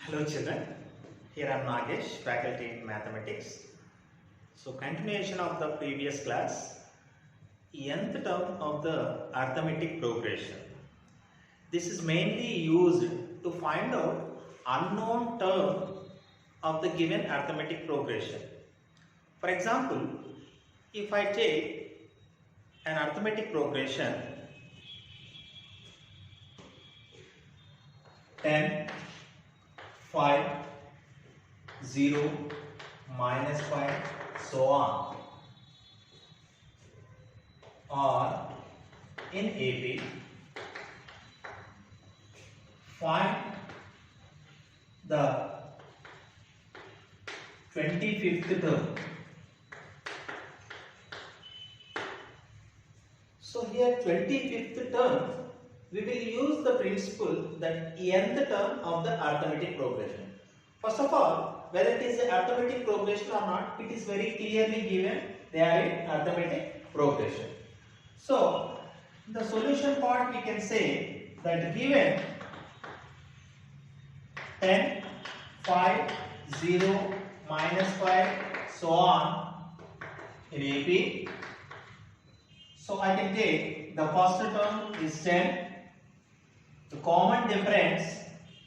Hello children, here I am Nagesh, faculty in mathematics. So continuation of the previous class, nth term of the arithmetic progression. This is mainly used to find out unknown term of the given arithmetic progression. For example, if I take an arithmetic progression 10, 5, 0, minus 5, so on, or in AP, find the 25th term. So here 25th term, we will use the principle that nth term of the arithmetic progression. First of all, whether it is arithmetic progression or not, it is very clearly given they are in arithmetic progression. So, the solution part we can say that given 10, 5, 0, minus 5, so on in AP. So, I can take the first term is 10. The common difference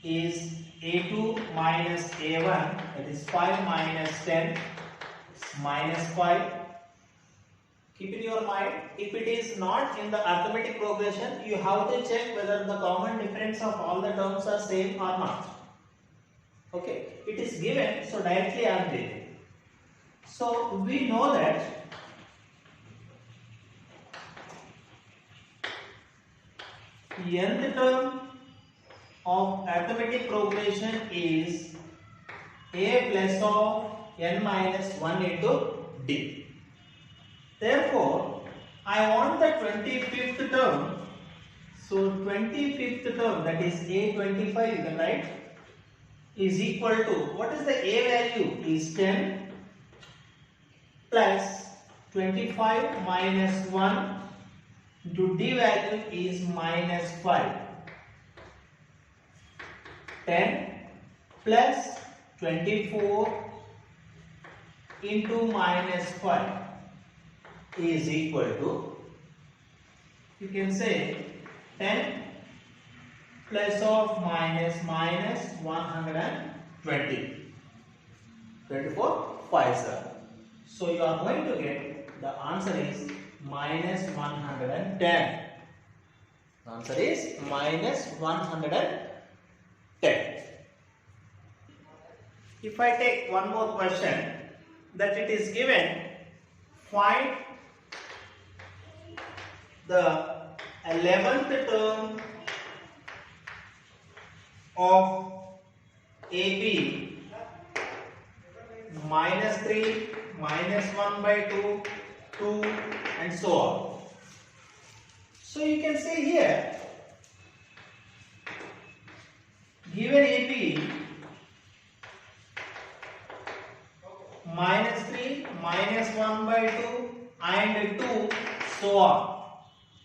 is A2 minus A1, that is 5 minus 10 minus 5. Keep in your mind, if it is not in the arithmetic progression, you have to check whether the common difference of all the terms are same or not. Okay, it is given, so directly I am taking. So we know that nth term of arithmetic progression is a plus of n minus 1 into d. Therefore, I want the 25th term. So 25th term, that is a25, you can write, is equal to, what is the a value? Is 10 plus 25 minus 1 into d value is minus 5. 10 plus 24 into minus 5 is equal to, you can say 10 plus of minus 120. 24 5s are. So you are going to get, the answer is minus 110. The answer is minus 110. If I take one more question, that it is given, find the 11th term of AP minus 3, minus 1 by 2, 2 and so on. So you can say here, given AP minus 3, minus 1 by 2 and 2, so on.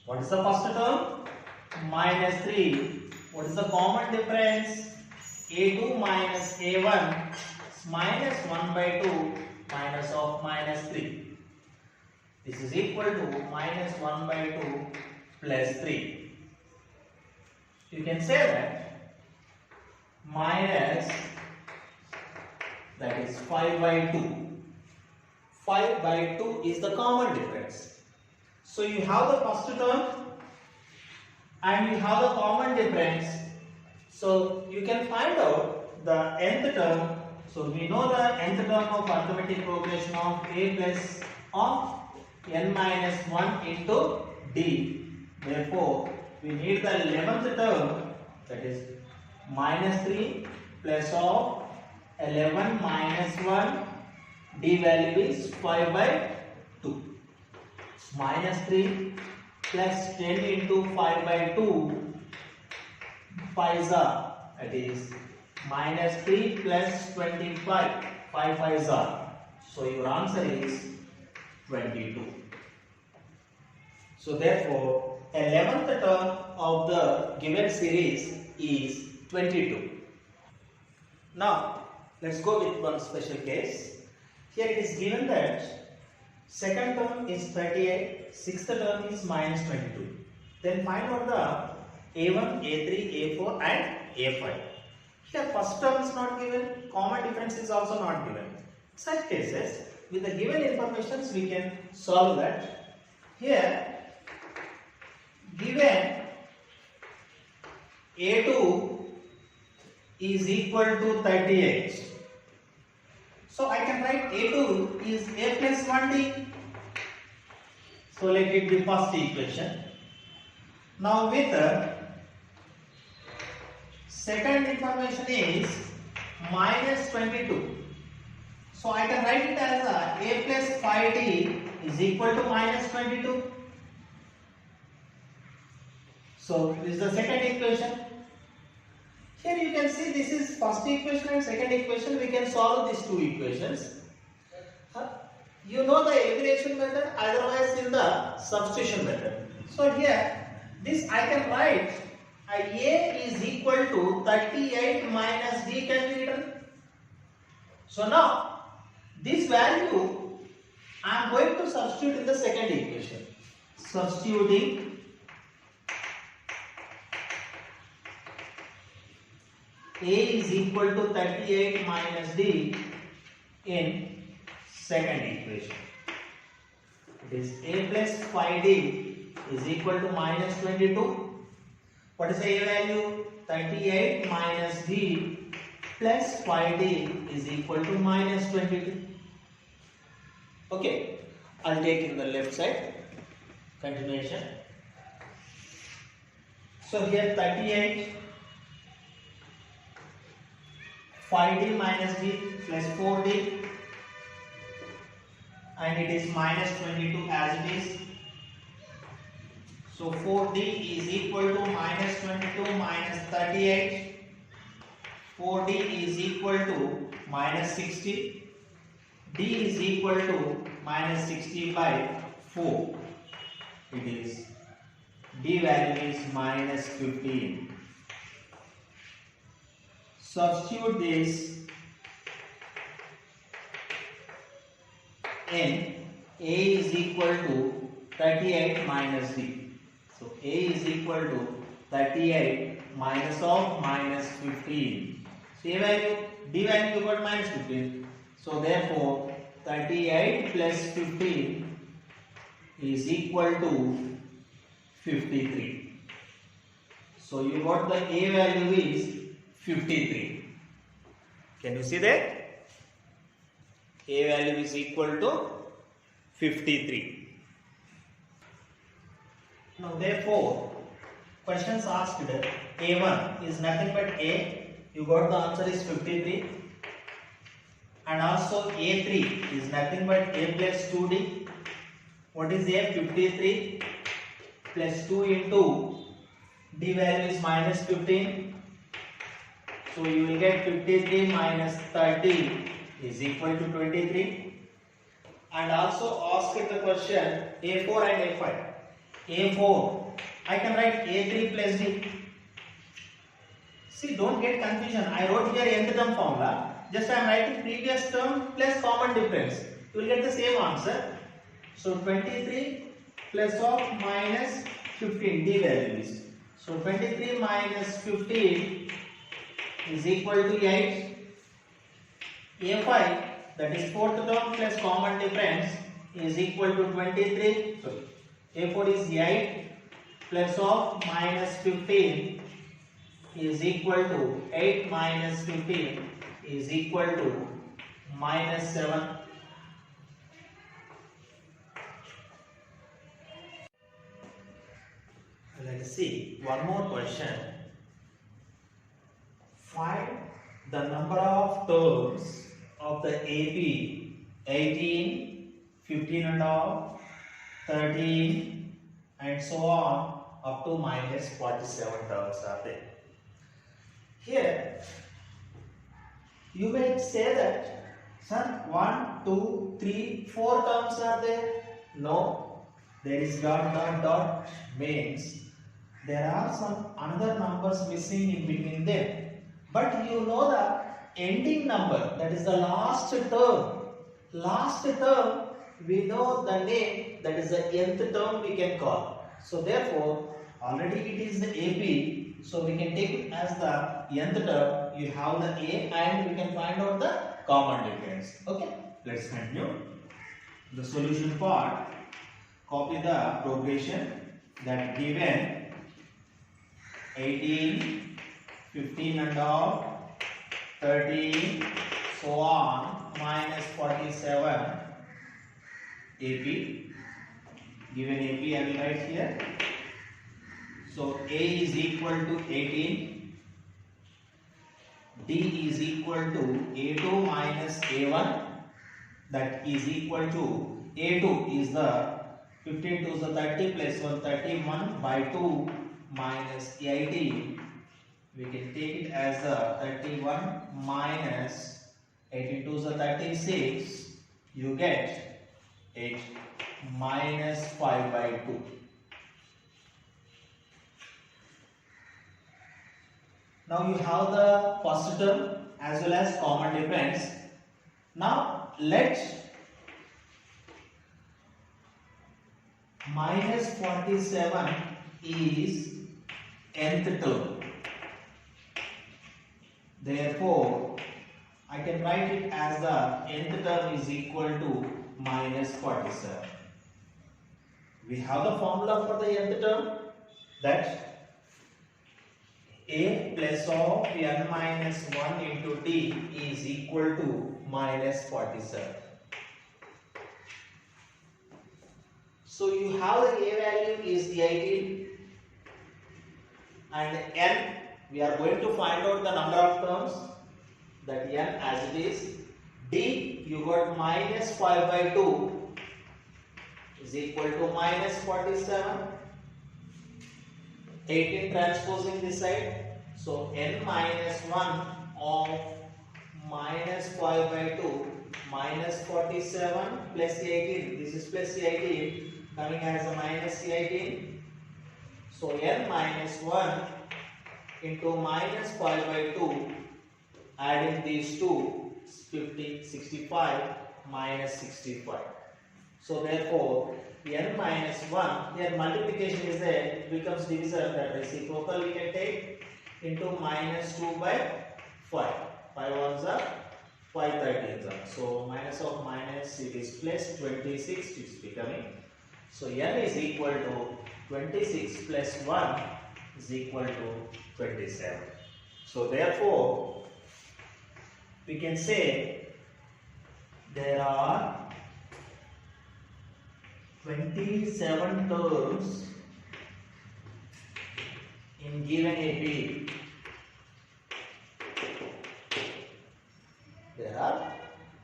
What is the first term? Minus 3. What is the common difference? A2 minus A1 is minus 1 by 2 minus of minus 3. This is equal to minus 1 by 2 plus 3. You can say that minus, that is 5 by 2. 5 by 2 is the common difference. So you have the first term and you have the common difference. So you can find out the nth term. So we know the nth term of arithmetic progression of a plus of n minus 1 into d. Therefore, we need the 11th term, that is minus 3 plus of 11 minus 1, d value is 5 by 2. Minus 3 plus 10 into 5 by 2, 5s are, that is minus 3 plus 25, 5 5s are. So your answer is 22. So therefore, 11th term of the given series is 22. Now, let's go with one special case. Here it is given that second term is 38, sixth term is minus 22. Then find out the A1, A3, A4 and A5. Here first term is not given, common difference is also not given. Such cases, with the given information we can solve that. Here, given A2 is equal to 38. So I can write A2 is A plus 1D. So let it be first equation. Now with second information is minus 22. So I can write it as A plus 5D is equal to minus 22. So this is the second equation. Here you can see this is first equation and second equation. We can solve these two equations. You know the elimination method, otherwise in the substitution method. So here this I can write A is equal to 38 minus D can be written. So now this value I am going to substitute in the second equation. Substituting A is equal to 38 minus D in second equation. It is A plus 5D is equal to minus 22. What is the A value? 38 minus D plus 5D is equal to minus 22. Okay, I'll take in the left side. Continuation. So here 38 5D minus D plus 4D, and it is minus 22 as it is. So 4D is equal to minus 22 minus 38. 4D is equal to minus 60. D is equal to minus 60 by 4. It is D value is minus 15. Substitute this in A is equal to 38 minus D. So A is equal to 38 minus of minus 15. So A value, D value you got minus 15. So therefore 38 plus 15 is equal to 53. So you got the A value is 53. Can you see that? A value is equal to 53. Now therefore, questions asked A1 is nothing but A. You got the answer is 53. And also A3 is nothing but A plus 2D. What is A? 53 plus 2 into D value is minus 15. So you will get 53 minus 30 is equal to 23. And also ask the question A4 and A5. A4, I can write A3 plus D. See, don't get confusion. I wrote here nth term formula. Just I am writing previous term plus common difference. You will get the same answer. So 23 plus of minus 15 D value is. So 23 minus 15 is equal to 8. A5, that is fourth term plus common difference, is equal to 23. So A4 is 8 plus of minus 15 is equal to 8 minus 15 is equal to minus 7. Let's see one more question. Find the number of terms of the AP 18, 15 and half, 13 and so on up to minus 47 terms are there. Here you may say that, sir, 1, 2, 3, 4 terms are there. No, there is dot means there are some another numbers missing in between them. But you know the ending number, that is the last term. Last term, we know the name, that is the nth term we can call. So therefore, already it is the AP, so we can take it as the nth term. You have the A and we can find out the common difference. Okay, let's continue. The solution part, copy the progression that given 18, 15 and all, 13, so on, minus 47, AP, given AP I will write here. So A is equal to 18, D is equal to A2 minus A1, that is equal to A2 is the 15 to the 30 plus 1, 31 by 2 minus 18. We can take it as the 31 minus 18 to the 36. You get 8 minus 5 by 2. Now you have the first term as well as common difference. Now let minus 47 is nth term. Therefore, I can write it as the nth term is equal to minus 47. We have the formula for the nth term, that A plus of n minus 1 into D is equal to minus 47. So you have the A value is the 18 and n, we are going to find out the number of terms, that n as it is. D, you got minus 5 by 2 is equal to minus 47. 18 transposing this side. So n minus 1 of minus 5 by 2 minus 47 plus 18. This is plus 18 coming as a minus 18. So n minus 1 into minus 5 by 2, adding these two, 50, 65 minus 65. So therefore, n minus 1, here multiplication is there, becomes divisor, that reciprocal we can take, into minus 2 by 5. 5 ones are 5 13s are. So minus of minus, it is plus 26, it is becoming. So n is equal to 26 plus 1 is equal to 27. So therefore, we can say there are 27 terms in given AP. There are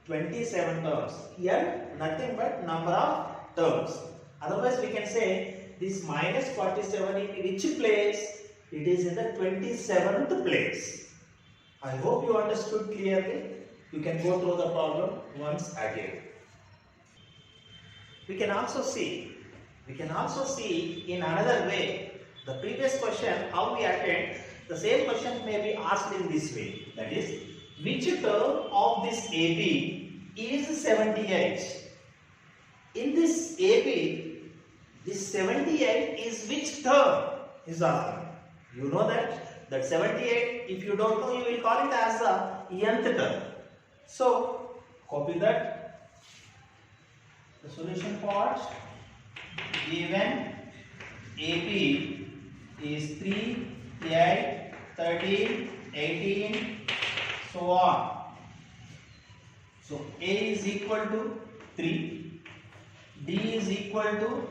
27 terms. Here nothing but number of terms. Otherwise we can say this minus 47 in which place? It is in the 27th place. I hope you understood clearly. You can go through the problem once again. We can also see in another way the previous question how we attend. The same question may be asked in this way, that is, which term of this AP is 78? In this AP, this 78 is which term is asking. You know that 78, if you don't know, you will call it as the nth term. So copy that. The solution part, given AP is 3, 8, 13, 18, so on. So A is equal to 3, D is equal to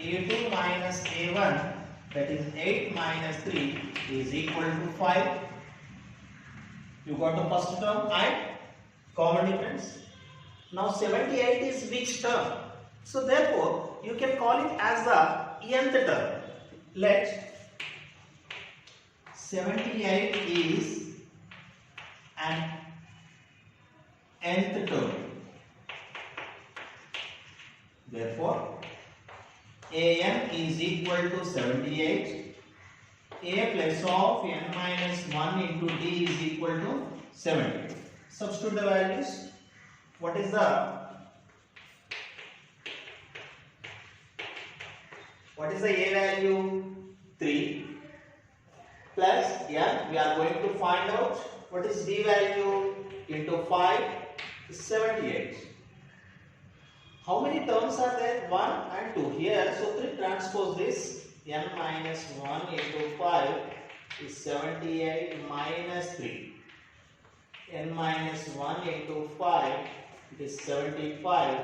A2 minus A1, that is 8 minus 3 is equal to 5. You got the first term and common difference. Now 78 is which term? So therefore you can call it as the nth term. Let 78 is an nth term. Therefore an is equal to 78. A plus of n minus 1 into d is equal to 70. Substitute the values. What is the A value? 3 plus n, we are going to find out what is D value into 5 is 78. How many terms are there? 1 and 2 here. So 3 transpose this. N minus 1 into 5 is 78 minus 3. N minus 1 into 5 it is 75.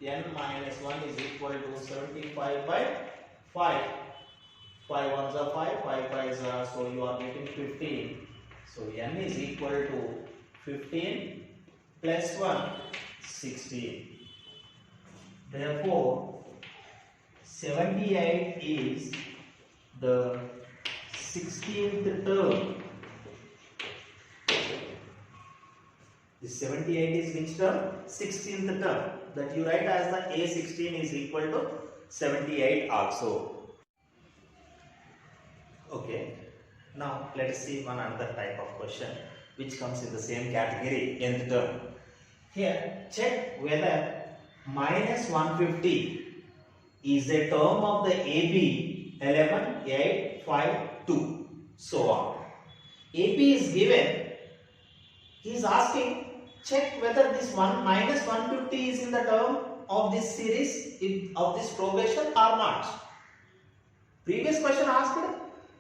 N minus 1 is equal to 75 by 5. 5 ones are 5, 5 5s are, so you are getting 15. So n is equal to 15 plus 1, 16. Therefore, 78 is the 16th term. The 78 is which term? 16th term. That you write as the A16 is equal to 78 also. Okay. Now let us see one another type of question which comes in the same category, nth term. Here, check whether minus 150 is a term of the AB 11, 8, 5, 2, so on. AB is given. He is asking, check whether this minus 150 is in the term of this series, of this progression or not. Previous question asked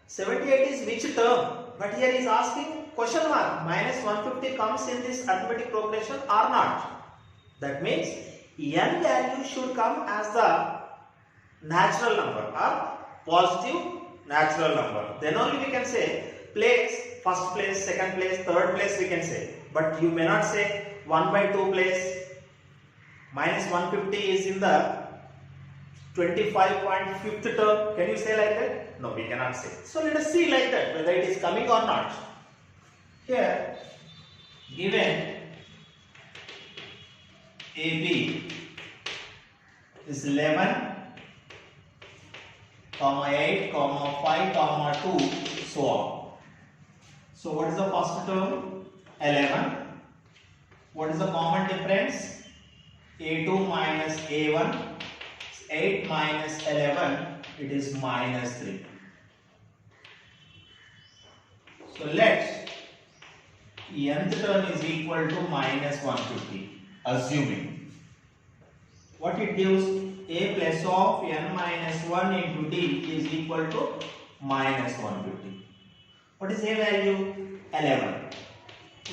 78 is which term, but here he is asking question mark, minus 150 comes in this arithmetic progression or not. That means n value should come as the natural number or positive natural number. Then only we can say place, first place, second place, third place we can say. But you may not say 1 by 2 place. Minus 150 is in the 25.5th term. Can you say like that? No, we cannot say. So let us see like that whether it is coming or not. Here, given AB is 11, 8, 5, 2, so on. So what is the first term? 11. What is the common difference? A2 minus A1. 8 minus 11, it is minus 3. So let nth term is equal to minus 150, assuming. What it gives? A plus of n minus 1 into d is equal to minus 150. What is A value? 11.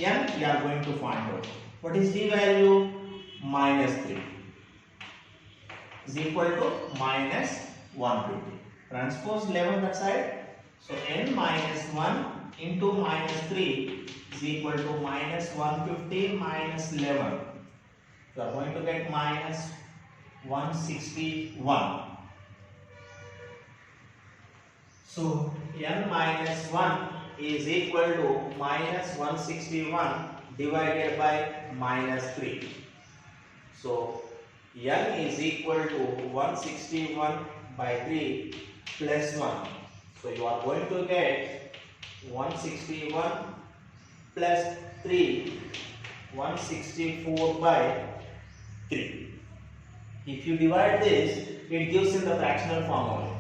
N we are going to find out. What is D value? Minus 3. Is equal to minus 150. Transpose 11 that side. So n minus 1 into minus 3 is equal to minus 150 minus 11. You are going to get minus 161. So n minus 1 is equal to minus 161 divided by minus 3. So n is equal to 161 by 3 plus 1. So you are going to get 161 plus 3, 164 by 3. If you divide this, it gives in the fractional form only.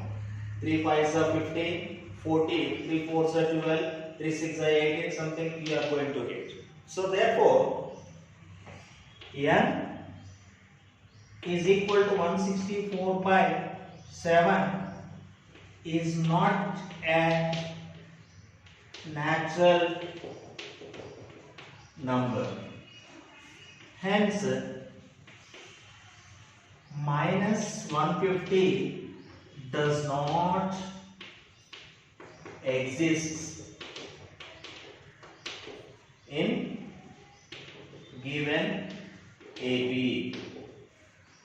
3 5s are 15, 14, 3 4s are 12, 3 6 are 18, something you are going to get. So therefore, n is equal to 164 by 7 is not a natural number. Hence, minus 150 does not exist in given AB.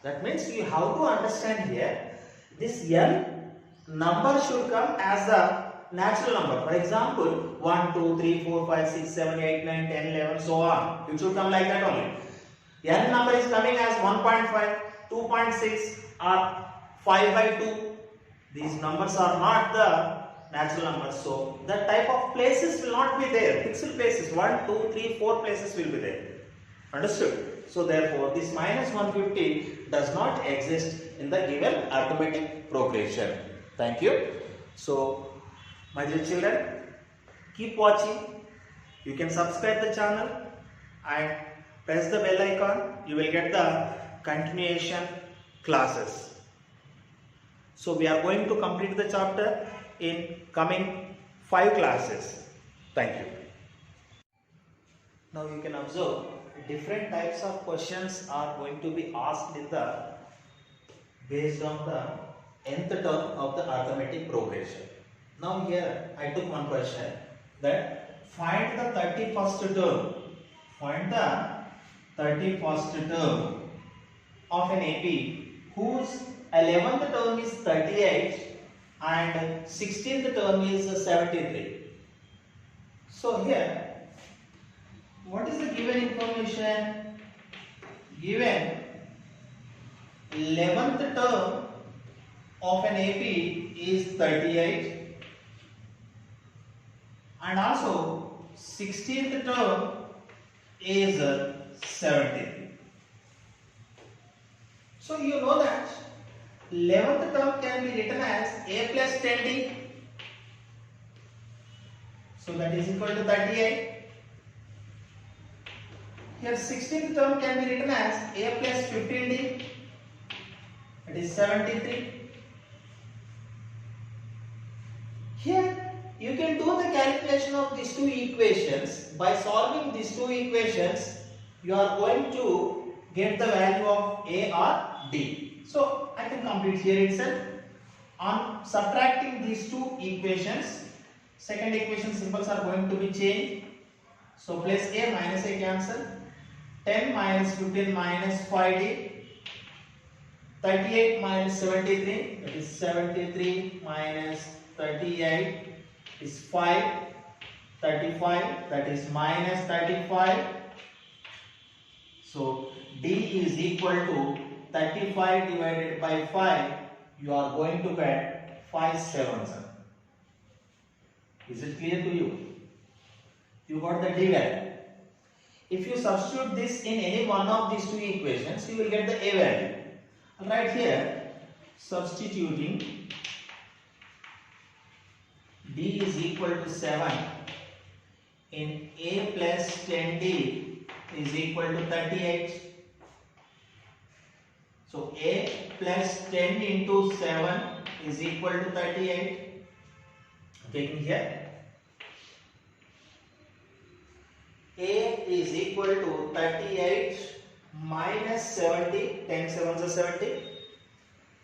That means you have to understand here, this n number should come as a natural number. For example, 1, 2, 3, 4, 5, 6, 7, 8, 9, 10, 11, so on. It should come like that only. N number is coming as 1.5, 2.6 or 5 by 2. These numbers are not the natural numbers, so that type of places will not be there. Fixed places 1, 2, 3, 4 places will be there. Understood? So therefore this minus 150 does not exist in the given arithmetic progression. Thank you. So my dear children, keep watching. You can subscribe the channel and press the bell icon. You will get the continuation classes. So we are going to complete the chapter in coming 5 classes. Thank you. Now you can observe different types of questions are going to be asked in the based on the nth term of the arithmetic progression. Now here I took one question that find the 31st term. Find the 31st term of an AP whose 11th term is 38 and 16th term is 73. So here, what is the given information? Given 11th term of an AP is 38 and also 16th term is 73. So you know that 11th term can be written as a plus 10d. So that is equal to 38. Here 16th term can be written as a plus 15d. That is 73. Here you can do the calculation of these two equations. By solving these two equations, you are going to get the value of A or D. So I can complete here itself. On subtracting these two equations, second equation symbols are going to be changed. So place A minus A cancel. 10 minus 15 minus 5D. 38 minus 73, that is 73 minus 38 is 5. 35, that is minus 35. So D is equal to 35 divided by 5. You are going to get 5 sevens. Is it clear to you? You got the D value. If you substitute this in any one of these two equations, you will get the A value. Right here, substituting D is equal to 7 in A plus 10D is equal to 38. So A plus 10 into 7 is equal to 38. Taking here, A is equal to 38 minus 70, 10 sevens are 70.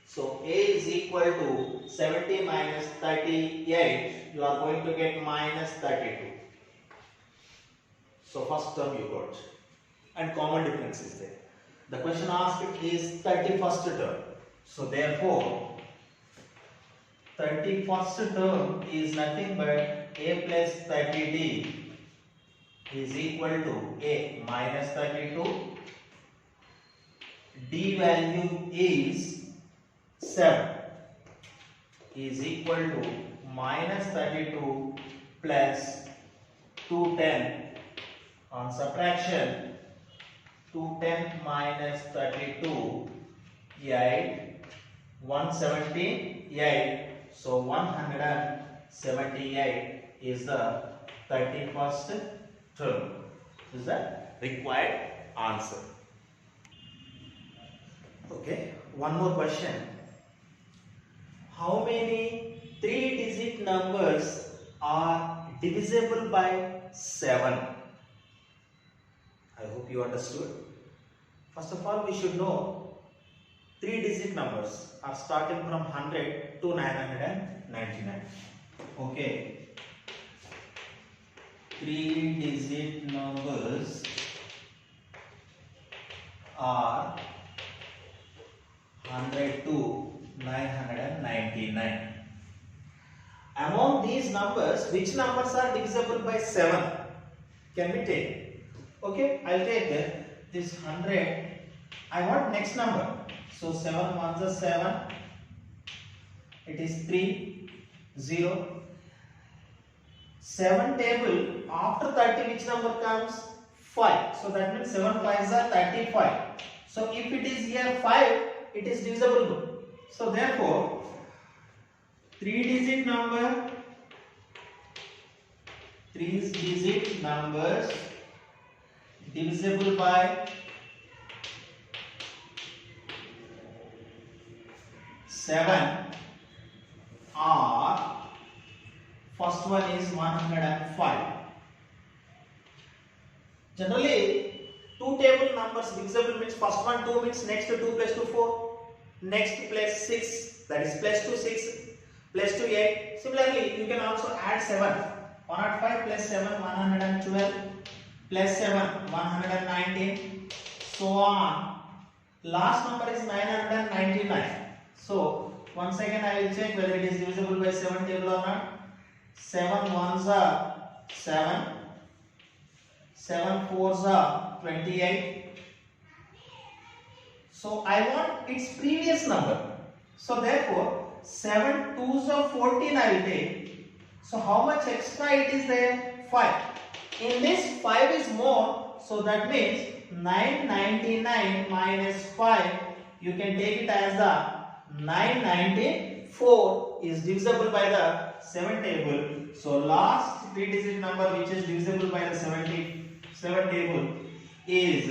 So A is equal to 70 minus 38, you are going to get minus 32. So first term you got, and common difference is there. The question asked is 31st term. So therefore, 31st term is nothing but A plus 30D is equal to A minus 32. D value is 7 is equal to minus 32 plus 210. On subtraction, 210 minus 32, 8, 178. So 178 is the 31st term. This is the required answer. Okay, one more question. How many 3-digit numbers are divisible by 7? I hope you understood. First of all, we should know 3-digit numbers are starting from 100 to 999. Okay. 3-digit numbers are 100 to 999. Among these numbers, which numbers are divisible by 7? Can we take? Okay, I'll take this 100. I want next number. So 7 ones are 7. It is 3, 0. 7 table, after 30 which number comes? 5. So that means 7 5s are 35. So if it is here 5, it is divisible. So therefore, 3-digit numbers divisible by 7 are, first one is 105. Generally, 2 table numbers divisible means first one 2 means next to 2 plus 2 4, next plus 6, that is plus 2 6, plus 2 8. Similarly, you can also add 7. 105 plus 7 112, plus 7 119, so on. Last number is 999. So once again I will check whether it is divisible by 7 table or not. 7 ones are 7, 7 fours are 28. So I want its previous number. So therefore 7 twos are 14 I will take. So how much extra it is there? 5. In this 5 is more, so that means 999 minus 5, you can take it as the 994 is divisible by the 7 table. So last 3-digit number which is divisible by the 7 table is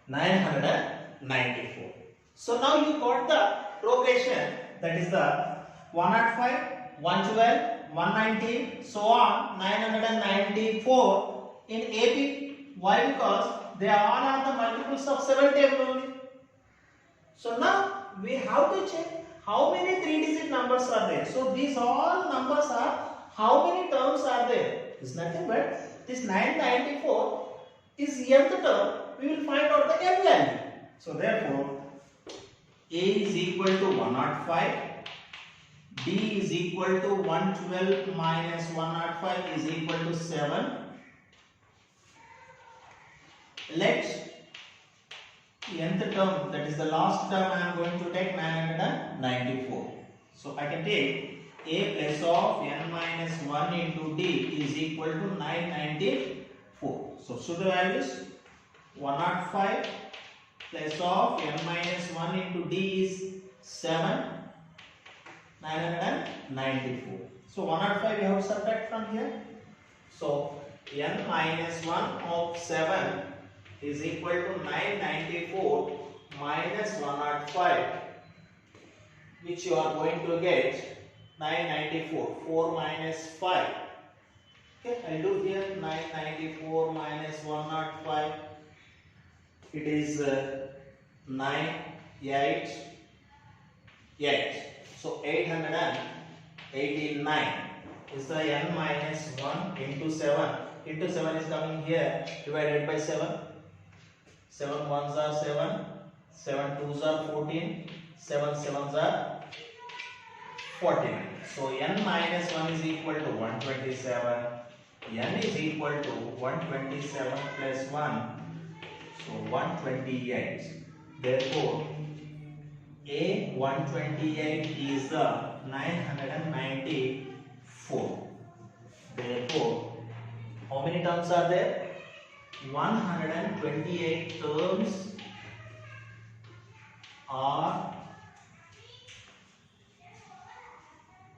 994. So now you got the progression, that is the 105, 112, 119, so on, 994 in AP. Why? Because they all are the multiples of 7 table only. So now we have to check how many 3-digit numbers are there. So these all numbers are, how many terms are there? It's nothing but this 994 is nth term. We will find out the n value. So therefore, A is equal to 105. D is equal to 112 minus 105 is equal to 7. Let nth term, that is the last term, I am going to take 994. So I can take A plus of n minus 1 into D is equal to 994. So pseudo values 105 plus of n minus 1 into D is 7. 994. So 105 we have to subtract from here. So n minus 1 of 7 is equal to 994 minus 105, which you are going to get 994. 4 minus 5. Okay, I'll do here 994 minus 105. It is 9, 8, 8. So 889 is the n minus 1 into 7. Into 7 is coming here, divided by 7. 7 ones are 7, 7 twos are 14, 7 sevens are 49. So n minus 1 is equal to 127. N is equal to 127 plus 1. So 128. Therefore, A128 is the 994. Therefore, how many terms are there? 128 terms are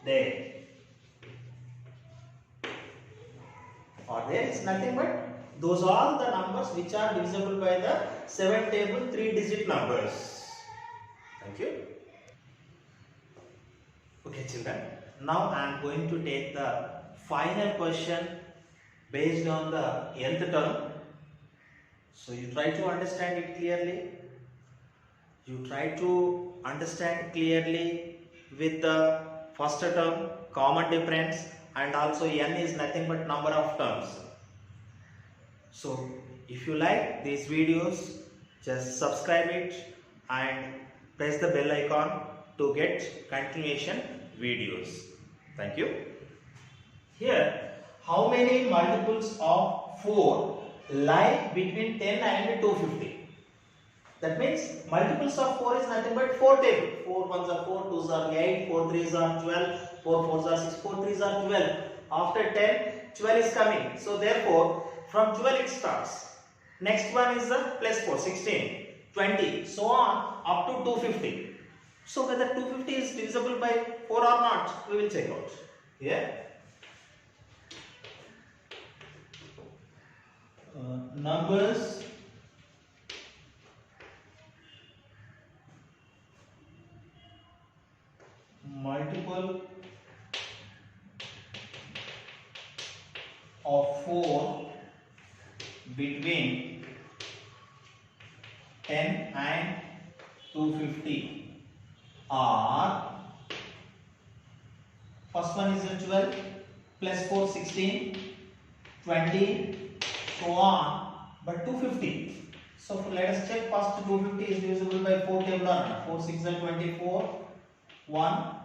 there. Or there is nothing but those are the numbers which are divisible by the 7 table 3-digit numbers. Thank you. Okay, children. Now I am going to take the final question based on the nth term. So you try to understand it clearly. You try to understand clearly with the first term, common difference, and also n is nothing but number of terms. So if you like these videos, just subscribe it and press the bell icon to get continuation videos. Thank you. Here, how many multiples of 4 lie between 10 and 250? That means multiples of 4 is nothing but 4 table. 4 ones are 4, 2s are 8, 4 3s are 12, 4 4s are 6, 4 3s are 12. After 10, 12 is coming. So therefore, from 12 it starts. Next one is the plus 4, 16, 20, so on up to 250. So whether 250 is divisible by 4 or not, we will check out. Yeah. Numbers multiple of 4 between 10 and 250 are, first one is 12 plus 4, 16, 20, so on, but 250. So let us check first. 250 is divisible by 4 table or not. 4 6 are 24, 1.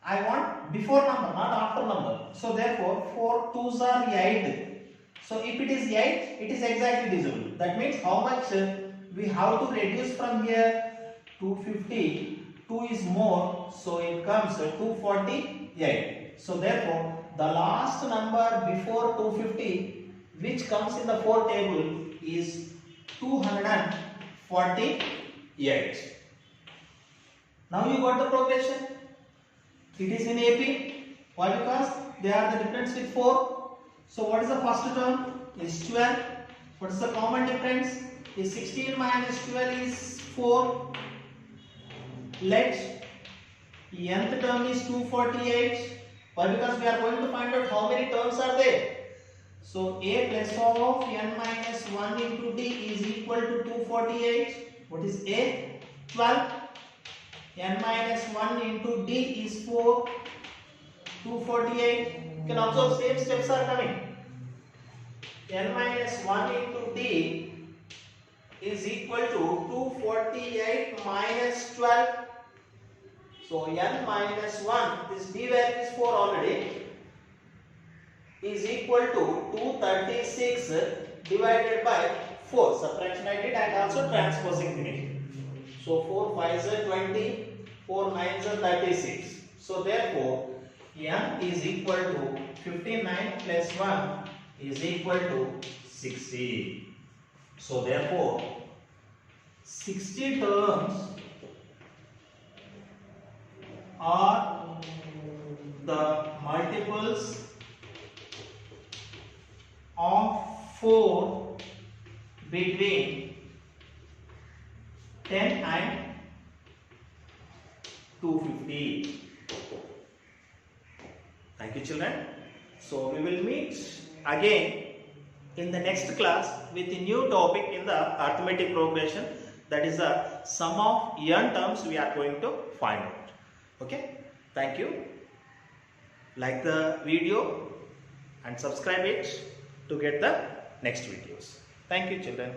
I want before number, not after number. So therefore 4 2s are 8. So if it is 8, it is exactly divisible. That means how much we have to reduce from here? 250. 2 is more, so it comes 248. So therefore the last number before 250 which comes in the 4 table is 248. Now you got the progression. It is in AP. Why? Because they are the difference with 4. So what is the first term? Is 12. What is the common difference? Is 16 minus 12 is 4. Let nth term is 248. Why? Because we are going to find out how many terms are there. So a plus of n minus 1 into d is equal to 248. What is a? 12. N minus 1 into d is 4. 248. You can observe same steps are coming. N minus 1 into d is equal to 248 minus 12. So n minus 1, this d value is 4 already, is equal to 236 divided by 4. Subtraction I did and also transposing it. So 4 5s are 20, 4 9s are 36. So therefore n is equal to 59 plus 1 is equal to 60. So therefore 60 terms are the multiples of 4 between 10 and 250. Thank you, children. So we will meet again in the next class with a new topic in the arithmetic progression, that is the sum of n terms we are going to find out. Okay, thank you. Like the video and subscribe it to get the next videos. Thank you, children.